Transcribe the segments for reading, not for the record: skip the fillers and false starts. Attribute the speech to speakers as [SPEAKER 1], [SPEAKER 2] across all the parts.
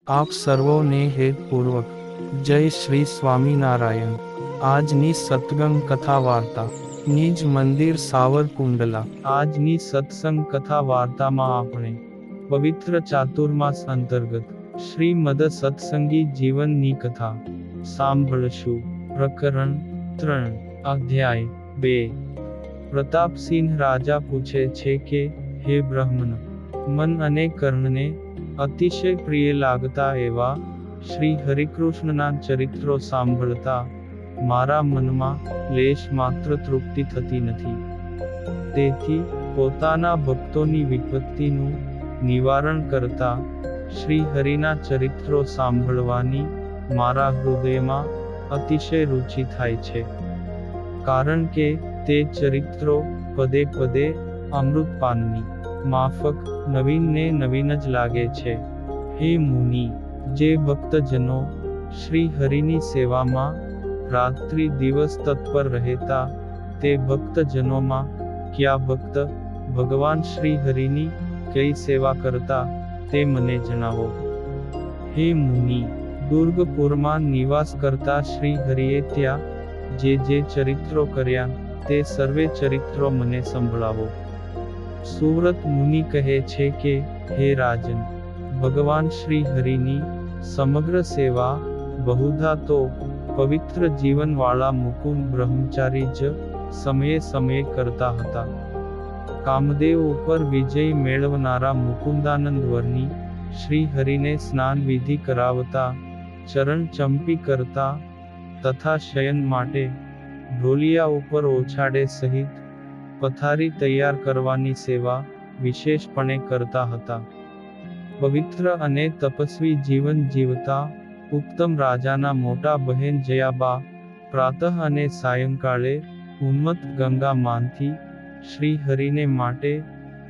[SPEAKER 1] આપ સર્વોને હેતપૂર્વક જય શ્રી સ્વામિનારાયણ। આજની સત્સંગ કથા વાર્તા નિજ મંદિર સાવરકુંડલા। આજની સત્સંગ કથા વાર્તામાં આપણે પવિત્ર ચાતુર્માસ અંતર્ગત શ્રીમદ સત્સંગી જીવનની કથા સાંભળશું। પ્રકરણ 3 અધ્યાય 2। પ્રતાપસિંહ રાજા પૂછે છે કે, હે બ્રહ્મન, મન અને કર્ણને અતિશય પ્રિય લાગતા એવા શ્રી હરિકૃષ્ણના ચરિત્રો સાંભળતા મારા મનમાં લેશ માત્ર તૃપ્તિ થતી નથી। તેથી પોતાના ભક્તોની વિપત્તિનું નિવારણ કરતા શ્રી હરિના ચરિત્રો સાંભળવાની મારા હૃદયમાં અતિશય રુચિ થાય છે, કારણ કે તે ચરિત્રો પદે પદે અમૃતપાનની માફક નવીન ને નવીન જ લાગે છે। હે મુનિ, જે ભક્તજનો શ્રી હરિની સેવામાં રાત્રિ દિવસ તત્પર રહેતા, તે ભક્તજનોમાં કયા ભક્ત ભગવાન શ્રી હરિની કઈ સેવા કરતા તે મને જણાવો। હે મુનિ, દુર્ગપુરમાં નિવાસ કરતા શ્રી હરિએ ત્યાં જે ચરિત્રો કર્યા તે સર્વે ચરિત્રો મને સંભળાવો। સુવ્રત મુનિ કહે છે કે, હે રાજન, ભગવાન શ્રી હરિની સમગ્ર સેવા બહુધા તો પવિત્ર જીવનવાળા મુકુંદ બ્રહ્મચારી જ સમયે સમયે કરતા હતા। કામદેવ ઉપર વિજય મેળવનારા મુકુંદાનંદ વર્ણી શ્રી હરિને સ્નાન વિધિ કરાવતા, ચરણ ચંપી કરતા તથા શયન માટે ઢોલિયા ઉપર ઓછાડે સહિત પથારી તૈયાર કરવાની સેવા વિશેષપણે કરતા હતા। પવિત્ર અને તપસ્વી જીવન જીવતા ઉત્તમ રાજાના મોટા બહેન જયાબા પ્રાતઃ અને સાયંકાળે ઉન્મત્ત ગંગા માંથી શ્રી હરિને માટે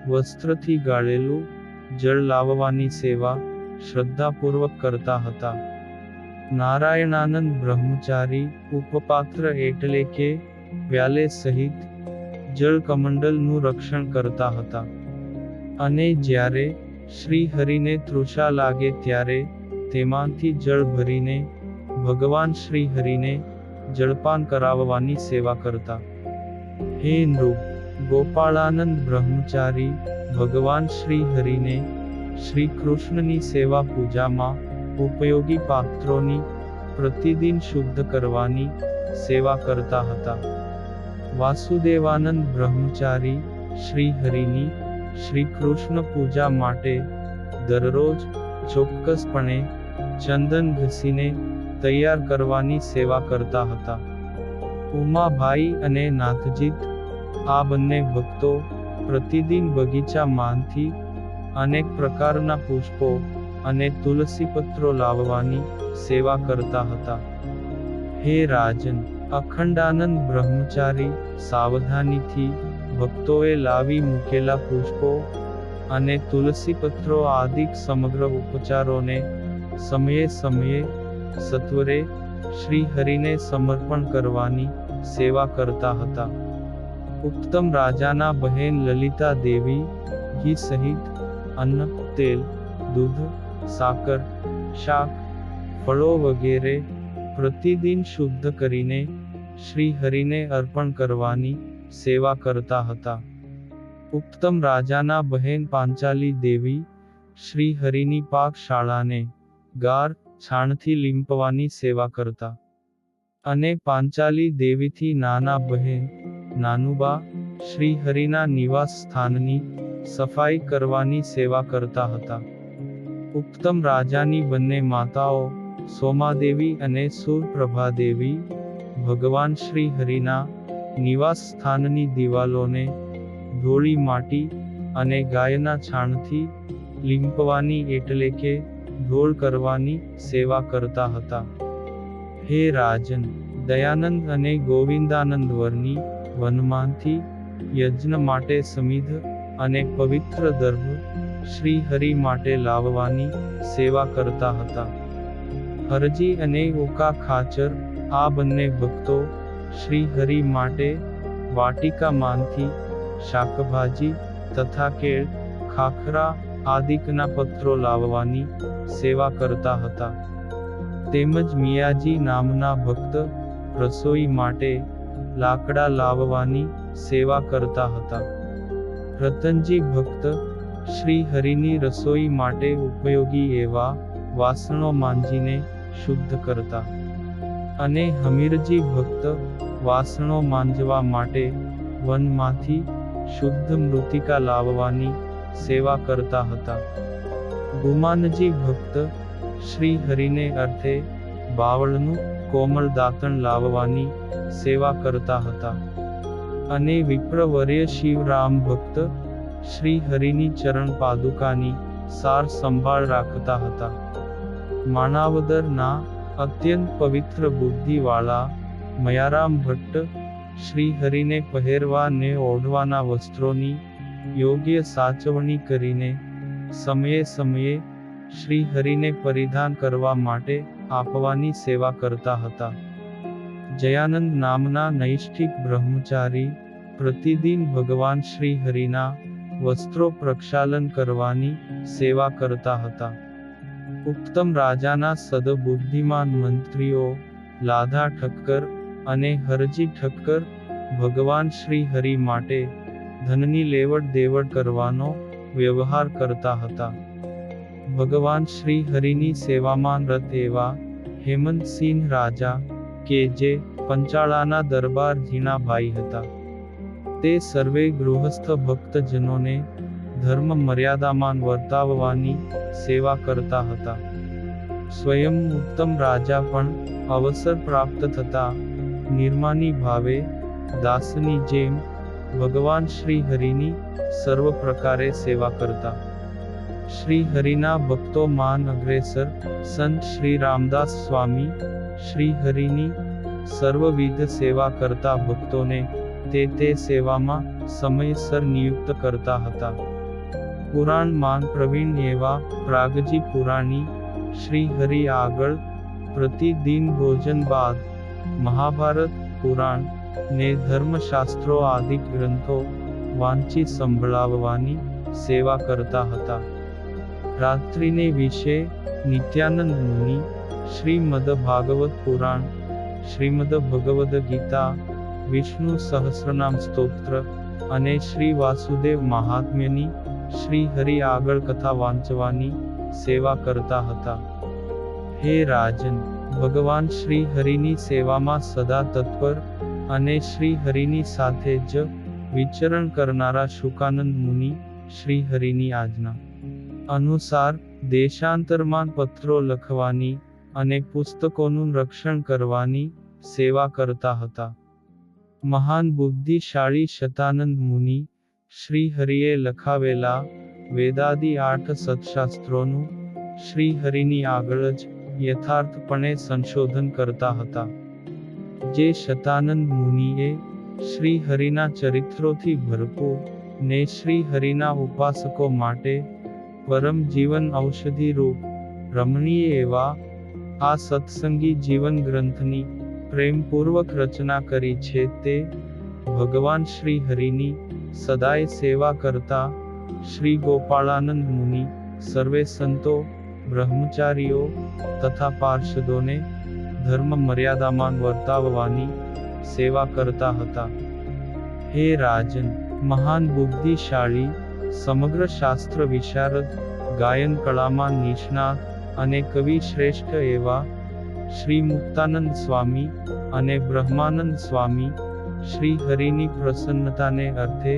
[SPEAKER 1] વસ્ત્રથી ગાળેલું જળ લાવવાની સેવા શ્રદ્ધાપૂર્વક કરતા હતા। નારાયણાનંદ બ્રહ્મચારી ઉપપાત્ર એટલે કે પ્યાલે સહિત જળ કમંડલનું રક્ષણ કરતા હતા, અને જ્યારે શ્રી હરિને તૃષા લાગે ત્યારે તેમાંથી જળ ભરીને ભગવાન શ્રી હરિને જળપાન કરાવવાની સેવા કરતા। હે નૃપ, ગોપાળાનંદ બ્રહ્મચારી ભગવાન શ્રી હરિને શ્રી કૃષ્ણની સેવા પૂજામાં ઉપયોગી પાત્રોની પ્રતિદિન શુદ્ધ કરવાની સેવા કરતા હતા। વાસુદેવાનંદ બ્રહ્મચારી શ્રી હરિની શ્રી કૃષ્ણ પૂજા માટે દરરોજ ચોક્કસપણે ચંદન ઘસીને તૈયાર કરવાની સેવા કરતા હતા। ઉમાભાઈ અને નાથજીત આ બંને ભક્તો પ્રતિદિન બગીચામાંથી અનેક પ્રકારના પુષ્પો અને તુલસીપત્રો લાવવાની સેવા કરતા હતા। હે રાજન, અખંડાનંદ બ્રહ્મચારી સાવધાનીથી ભક્તોએ લાવી મૂકેલા પુષ્પો અને તુલસીપત્રો આદિક સમગ્ર ઉપચારોને સમયે સમયે સત્વરે શ્રી હરિને સમર્પણ કરવાની સેવા કરતા હતા। ઉત્તમ રાજાના બહેન લલિતા દેવી ઘી સહિત અન્ન, તેલ, દૂધ, સાકર, શાક, ફળો વગેરે પ્રતિદિન શુદ્ધ કરીને શ્રી હરિને અર્પણ કરવાની સેવા કરતા હતા। ઉત્તમ રાજાના બહેન પાંચાલી દેવી શ્રી હરિની પાકશાળાને ગાર છાણથી લીંપવાની સેવા કરતા, અને પાંચાલી દેવીથી નાના બહેન નાનુબા શ્રી હરિના નિવાસ સ્થાનની સફાઈ કરવાની સેવા કરતા હતા। ઉત્તમ રાજાની બંને માતાઓ સોમાદેવી અને સુરપ્રભાદેવી ભગવાન શ્રી હરિના નિવાસ સ્થાનની દિવાલોને ધોળી માટી અને ગાયના છાણથી લીંપવાની એટલે કે ધોળ કરવાની સેવા કરતા હતા। હે રાજન, દયાનંદ અને ગોવિંદાનંદ વર્ણી વનમાંથી યજ્ઞ માટે સમિધ અને પવિત્ર દર્ભ શ્રી હરિ માટે લાવવાની સેવા કરતા હતા। હરજી અને ઓકા ખાચર આ બંને ભક્તો શ્રી હરિ માટે વાટિકામાંથી શાકભાજી તથા કેળ, ખાખરા આદિકના પત્રો લાવવાની સેવા કરતા હતા. તેમજ મિયાજી નામના ભક્ત રસોઈ માટે લાકડા લાવવાની સેવા કરતા હતા. રતનજી ભક્ત શ્રી હરિની રસોઈ માટે ઉપયોગી એવા વાસણો માંજીને શુદ્ધ કરતા અને હમીરજી ભક્ત વાસણો માંજવા માટે વનમાંથી શુદ્ધ મૃતિકા લાવવાની સેવા કરતા હતા. ગુમાનજી ભક્ત શ્રી હરિને અર્થે બાવળનું કોમળ દાંતણ લાવવાની સેવા કરતા હતા. અને વિપ્રવર્ય શિવરામ ભક્ત શ્રી હરિની ચરણ પાદુકાની સાર સંભાળ રાખતા હતા. માણાવદરના અત્યંત પવિત્ર બુદ્ધિવાળા મયારામ ભટ્ટ શ્રી હરિને પહેરવા ને ઓઢવાના વસ્ત્રોની યોગ્ય સાચવણી કરીને સમયે સમયે શ્રી હરિને પરિધાન કરવા માટે આપવાની સેવા કરતા હતા. જયાનંદ નામના નૈષ્ઠિક બ્રહ્મચારી પ્રતિદિન ભગવાન શ્રી હરિના વસ્ત્રો પ્રક્ષાલન કરવાની સેવા કરતા હતા. ઉત્તમ રાજાના સદબુદ્ધિમાન મંત્રીઓ લાધા ઠક્કર અને હરજી ઠક્કર ભગવાન શ્રી હરિ માટે ધનની લેવડ દેવડ કરવાનો વ્યવહાર કરતા હતા. ભગવાન શ્રી હરિની સેવામાં રત એવા હેમંતસિંહ રાજા કે જે પંચાળાના દરબાર ઝીણાભાઈ હતા, તે સર્વે ગૃહસ્થ ભક્તજનોને ધર્મ મર્યાદામાં વર્તાવવાની સેવા કરતા હતા. સ્વયં ઉત્તમ રાજા પણ અવસર પ્રાપ્ત થતા નિર્માની ભાવે દાસની જેમ ભગવાન શ્રી હરિની સર્વ પ્રકારે સેવા કરતા. શ્રી હરિના ભક્તો માન અગ્રેસર સંત શ્રી રામદાસ સ્વામી શ્રી હરિની સર્વવિધ સેવા કરતા ભક્તોને તે સેવામાં સમયસર નિયુક્ત કરતા હતા. પુરાણમાં પ્રવીણ એવા પ્રાગજી પુરાણી શ્રી હરિ આગળ પ્રતિદિન ભોજન બાદ મહાભારત પુરાણ ને ધર્મશાસ્ત્રો આદિ ગ્રંથો વાંચી સંભળાવવાની સેવા કરતા હતા. રાત્રિને વિશે નિત્યાનંદ મુનિ શ્રીમદ ભાગવત પુરાણ, શ્રીમદ ભગવદ ગીતા, વિષ્ણુ સહસ્રનામ સ્તોત્ર અને શ્રી વાસુદેવ મહાત્મ્યની શ્રી હરિ આગળ કથા વાંચવાની સેવા કરતા હતા. હે રાજન, ભગવાન શ્રી હરિની સેવામાં સદા તત્પર અને શ્રી હરિની સાથે જ વિચરણ કરનારા શુકાનંદ મુનિ શ્રી હરિની આજ્ઞા અનુસાર દેશાંતરમાં પત્રો લખવાની અને પુસ્તકોનું રક્ષણ કરવાની સેવા કરતા હતા. મહાન બુદ્ધિશાળી શતાનંદ મુનિ શ્રી હરિએ લખાવેલા વેદાદિ 8 સત્શાસ્ત્રોનું શ્રી હરિની આગળ જ યથાર્થપણે સંશોધન કરતા હતા. જે શતાનંદ મુનિએ શ્રી હરિના ચરિત્રોથી ભરપૂર ને શ્રી હરિના ઉપાસકો માટે પરમ જીવન ઔષધિ રૂપ રમણીય એવા આ સત્સંગી જીવન ગ્રંથની પ્રેમપૂર્વક રચના કરી છે. તે ભગવાન શ્રી હરિની સદાય સેવા કરતા શ્રી ગોપાળાનંદ મુનિ સર્વે સંતો, બ્રહ્મચારીઓ તથા પાર્ષદોને ધર્મ મર્યાદામાં વર્તાવવાની સેવા કરતા હતા. હે રાજન, મહાન બુદ્ધિશાળી, સમગ્ર શાસ્ત્ર વિશારદ, ગાયન કળામાં નિષ્ણાત અને કવિ શ્રેષ્ઠ એવા શ્રી મુક્તાનંદ સ્વામી અને બ્રહ્માનંદ સ્વામી શ્રી હરિની પ્રસન્નતાને અર્થે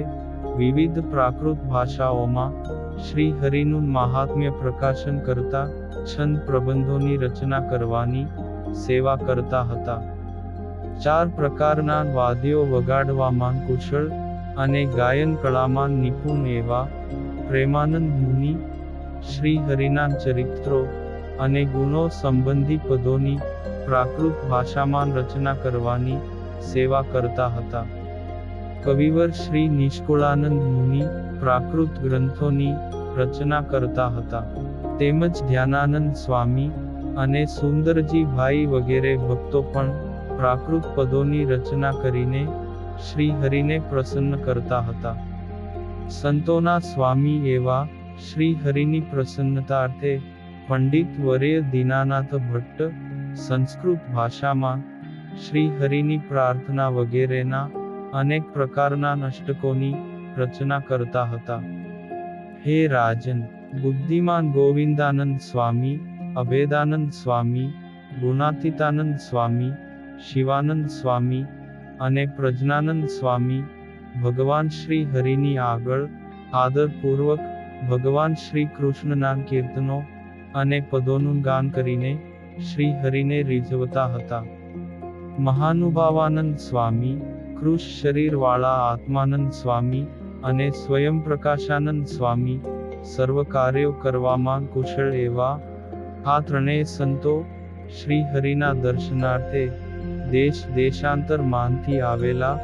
[SPEAKER 1] વિવિધ પ્રાકૃત ભાષાઓમાં શ્રી હરિનું મહાત્મ્ય પ્રકાશન કરતા છંદ પ્રબંધોની રચના કરવાની સેવા કરતા હતા. 4 પ્રકારના વાદ્યો વગાડવામાં કુશળ અને ગાયન કળામાં નિપુણ એવા પ્રેમાનંદ મુનિ શ્રી હરિના ચરિત્રો અને ગુણો સંબંધી પદોની પ્રાકૃત ભાષામાં રચના કરવાની સેવા કરતા હતા. કવિવર શ્રી નિષ્કુળાનંદ મુનિ પ્રાકૃત ગ્રંથોની રચના કરતા હતા. તેમજ ધ્યાનાનંદ સ્વામી અને સુંદરજી ભાઈ વગેરે ભક્તો પણ પ્રાકૃત પદોની રચના કરીને શ્રી હરિને પ્રસન્ન કરતા હતા. સંતોના સ્વામી એવા શ્રી હરિની પ્રસન્નતાર્થે પંડિત વર્ય દીનાનાથ ભટ્ટ સંસ્કૃત ભાષામાં શ્રી હરિની પ્રાર્થના વગેરેના અનેક પ્રકારના અષ્ટકોની રચના કરતા હતા. હે રાજન, બુદ્ધિમાન ગોવિંદાનંદ સ્વામી, અભેદાનંદ સ્વામી, ગુણાતીતાનંદ સ્વામી, શિવાનંદ સ્વામી અને પ્રજ્ઞાનંદ સ્વામી ભગવાન શ્રી હરિની આગળ આદરપૂર્વક ભગવાન શ્રી કૃષ્ણના કીર્તનો અને પદોનું ગાન કરીને શ્રી હરિને રીઝવતા હતા. મહાનુભાવાનંદ સ્વામી, કૃષ શરીરવાળા આત્માનંદ સ્વામી અને સ્વયં પ્રકાશાનંદ સ્વામી સર્વ કાર્યો કરવામાં કુશળ એવા આ ત્રણેય સંતો શ્રી હરિના દર્શનાર્થે દેશ દેશાંતરમાંથી આવેલા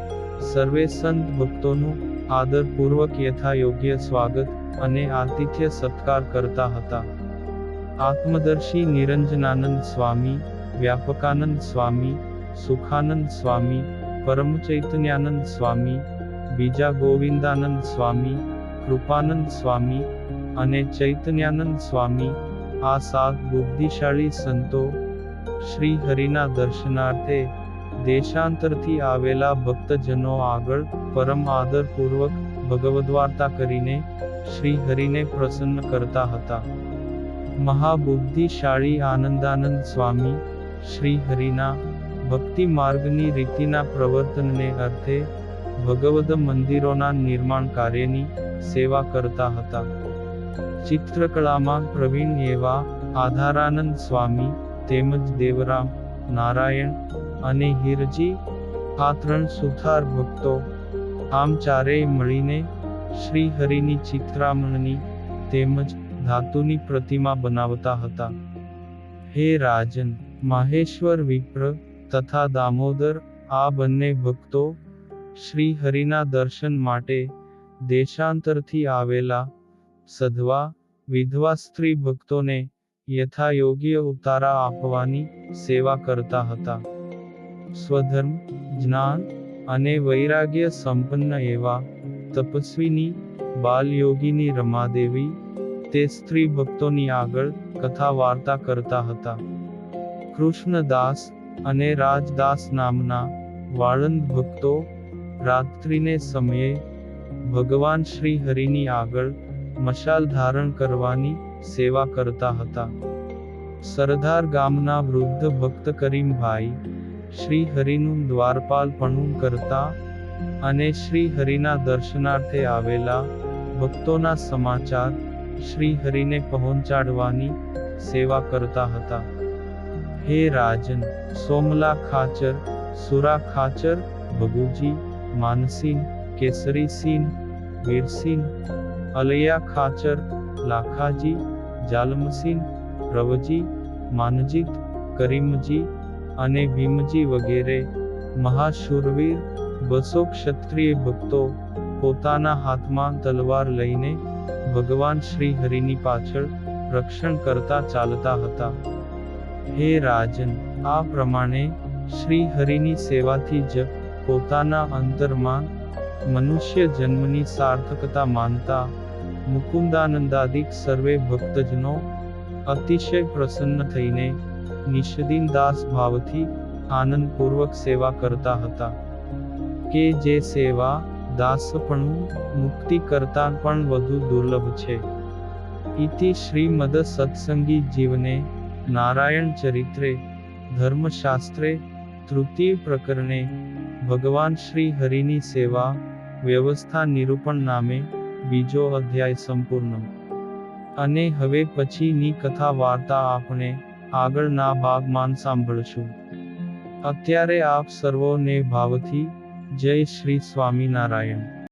[SPEAKER 1] સર્વે સંત ભક્તોનું આદરપૂર્વક યથાયોગ્ય સ્વાગત અને આતિથ્ય સત્કાર કરતા હતા. આત્મદર્શી નિરંજનાનંદ સ્વામી, વ્યાપકાનંદ સ્વામી, સુખાનંદ સ્વામી, પરમ ચૈતન્યાનંદ સ્વામી, બીજા ગોવિંદાનંદ સ્વામી, કૃપાનંદ સ્વામી અને ચૈતન્યાનંદ સ્વામી આ 7 બુદ્ધિશાળી સંતો શ્રી હરિના દર્શનાર્થે દેશાંતરથી આવેલા ભક્તજનો આગળ પરમ આદરપૂર્વક ભગવદ્વાર્તા કરીને શ્રી હરિને પ્રસન્ન કરતા હતા. મહાબુદ્ધિશાળી આનંદાનંદ સ્વામી શ્રી હરિના ભક્તિ માર્ગની રીતિના પ્રવર્તનને અર્થે ભગવદ મંદિરોના નિર્માણ કાર્યની સેવા કરતા હતા. ચિત્રકળામાં પ્રવીણ એવા આધારાનંદ સ્વામી તેમજ દેવરામ, નારાયણ અને હીરજી આ 3 સુથાર ભક્તો આમ ચારેય મળીને શ્રી હરિની ચિત્રામણની તેમજ ધાતુની પ્રતિમા બનાવતા હતા. હે રાજન, માહેશ્વર વિપ્ર તથા દામોદર આ બંને ભક્તો શ્રી હરિના દર્શન માટે દેશાંતરથી આવેલા સધવા વિધવા સ્ત્રી ભક્તોને યથાયોગ્ય ઉતારા આપવાની સેવા કરતા હતા. સ્વધર્મ, જ્ઞાન અને વૈરાગ્ય સંપન્ન એવા તપસ્વીની બાલયોગીની રમાદેવી તે સ્ત્રી ભક્તોની આગળ કથા વાર્તા કરતા હતા. કૃષ્ણદાસ અને રાજદાસ નામના વાળંદ ભક્તો રાત્રિને સમયે ભગવાન શ્રી હરિની આગળ મશાલ ધારણ કરવાની સેવા કરતા હતા. સરદાર ગામના વૃદ્ધ ભક્ત કરીમભાઈ શ્રી હરિનું દ્વારપાલપણું કરતા અને શ્રી હરિના દર્શનાર્થે આવેલા ભક્તોના સમાચાર શ્રી હરિને પહોંચાડવાની સેવા કરતા હતા. હે રાજન, સોમલા ખાચર, સુરા ખાચર, ભગુજી, માનસીન, કેસરીસીન, વીરસીન, અલૈયા ખાચર, લાખાજી, જાલમસીન, રવજી, માનજીત, કરીમજી અને ભીમજી વગેરે મહાશૂરવીર 200 ક્ષત્રિય ભક્તો પોતાના હાથમાં તલવાર લઈને ભગવાન શ્રી હરિની પાછળ રક્ષણ કરતા ચાલતા હતા. હે રાજન, આ પ્રમાણે શ્રી હરિની સેવાથી જ પોતાના અંતરમાં મનુષ્ય જન્મની સાર્થકતા માનતા મુકુંદાનંદાદિક સર્વે ભક્તજનો અતિશય પ્રસન્ન થઈને નિષદીન દાસ ભાવથી આનંદપૂર્વક સેવા કરતા હતા. કે જે સેવા દાસપણું મુક્તિ કરતાં પણ વધુ દુર્લભ છે. ઇતિ શ્રીમદ સત્સંગી જીવને નારાયણ ચરિત્રે ધર્મશાસ્ત્રે તૃતીય પ્રકરણે ભગવાન શ્રી હરિની સેવા વ્યવસ્થા નિરૂપણ નામે બીજો અધ્યાય સંપૂર્ણ. અને હવે પછીની કથા વાર્તા આપણે આગળના ભાગમાં સાંભળશું. અત્યારે આપ સર્વોને ભાવથી જય શ્રી સ્વામિનારાયણ.